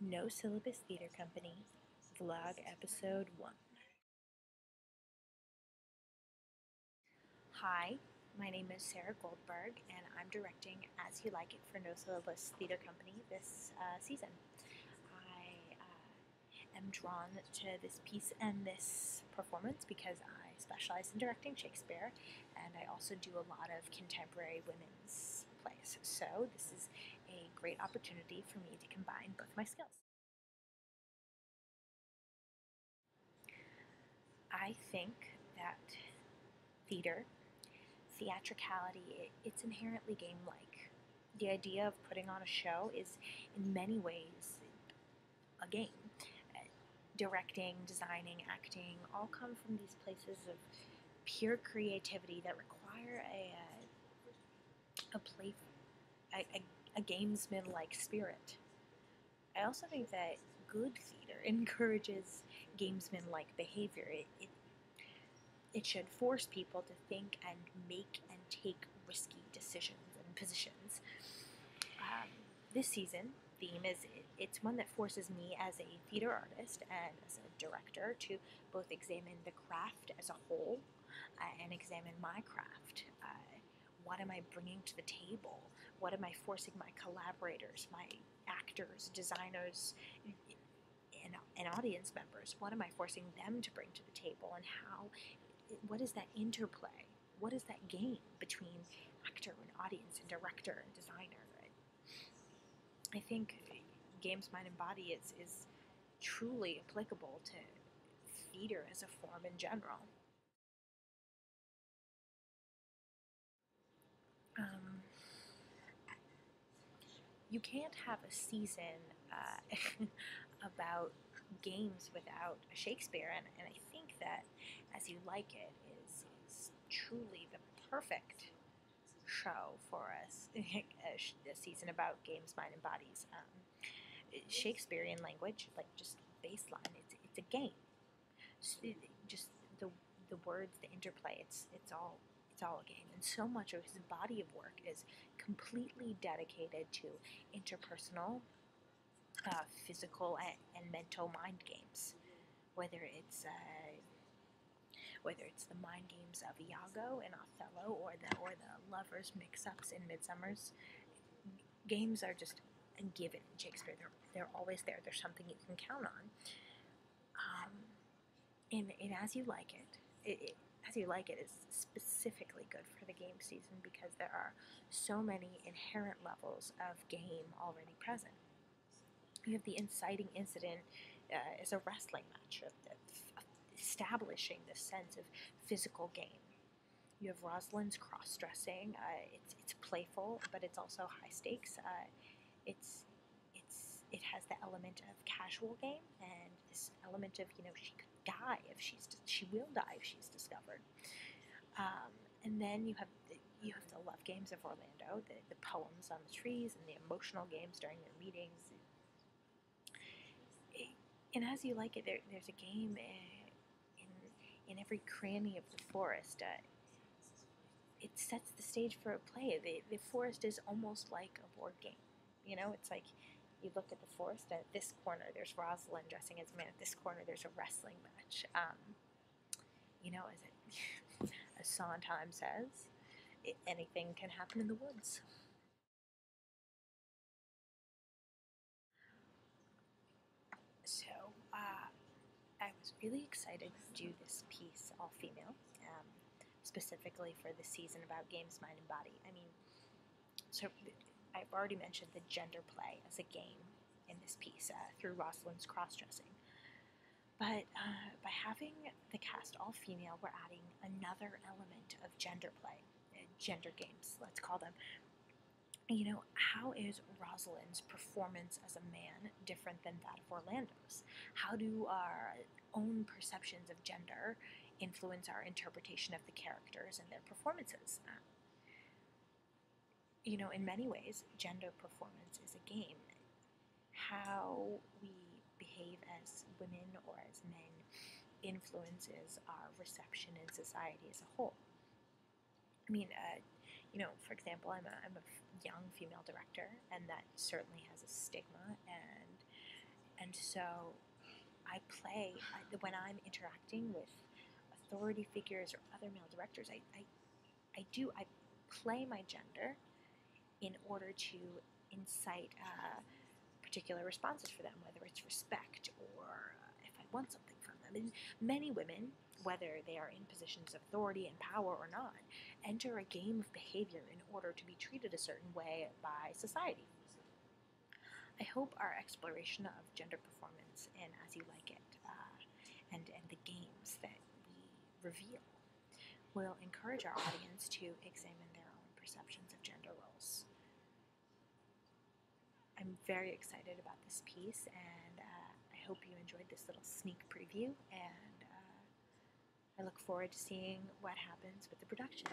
No Syllabus Theater Company, Vlog Episode 1. Hi, my name is Sarah Goldberg, and I'm directing As You Like It for No Syllabus Theater Company this season. I am drawn to this piece and this performance because I specialize in directing Shakespeare, and I also do a lot of contemporary women's plays. So this is a great opportunity for me to combine both my skills. I think that theatricality, it's inherently game-like. The idea of putting on a show is, in many ways, a game. Directing, designing, acting all come from these places of pure creativity that require a gamesman-like spirit. I also think that good theater encourages gamesman-like behavior. It should force people to think and make and take risky decisions and positions. This season, theme is it's one that forces me as a theater artist and as a director to both examine the craft as a whole and examine my craft. What am I bringing to the table? What am I forcing my collaborators, my actors, designers, and audience members? What am I forcing them to bring to the table, and how? What is that interplay? What is that game between actor and audience and director and designer? I think Games, Mind, and Body is truly applicable to theater as a form in general. You can't have a season about games without a Shakespeare, and I think that As You Like It is truly the perfect show for us, a season about games, mind, and bodies. Shakespearean language, like just baseline, it's a game. Just the words, the interplay, it's all a game. And so much of his body of work is completely dedicated to interpersonal, physical, and mental mind games. Whether it's the mind games of Iago and Othello, or the lovers' mix-ups in Midsummer's, games are just a given in Shakespeare. They're always there. There's something you can count on. And As You Like It, As You Like It is specifically good for the game season because there are so many inherent levels of game already present. You have the inciting incident as a wrestling match, of establishing this sense of physical game. You have Rosalind's cross-dressing. It's playful, but it's also high stakes. It has the element of casual game and this element of, she could die if she will die if she's discovered. And then you have the love games of Orlando, the poems on the trees, and the emotional games during their meetings. And As You Like It, there's a game in every cranny of the forest. It sets the stage for a play. The forest is almost like a board game. It's like you look at the forest, and at this corner there's Rosalind dressing as a man. At this corner there's a wrestling match. As Sondheim says, anything can happen in the woods. So I was really excited to do this piece all female, specifically for the season about games, mind, and body. So I've already mentioned the gender play as a game in this piece through Rosalind's cross-dressing. But by having the cast all female, we're adding another element of gender play, gender games, let's call them. How is Rosalind's performance as a man different than that of Orlando's? How do our own perceptions of gender influence our interpretation of the characters and their performances? In many ways, gender performance is a game. How we behave as women or as men influences our reception in society as a whole. For example, I'm a young female director, and that certainly has a stigma, and And so I play, when I'm interacting with authority figures or other male directors, I play my gender in order to incite particular responses for them, whether it's respect or if I want something from them. And many women, whether they are in positions of authority and power or not, enter a game of behavior in order to be treated a certain way by society. I hope our exploration of gender performance in As You Like It and the games that we reveal will encourage our audience to examine their own perceptions of gender roles. I'm very excited about this piece, and I hope you enjoyed this little sneak preview, and I look forward to seeing what happens with the production.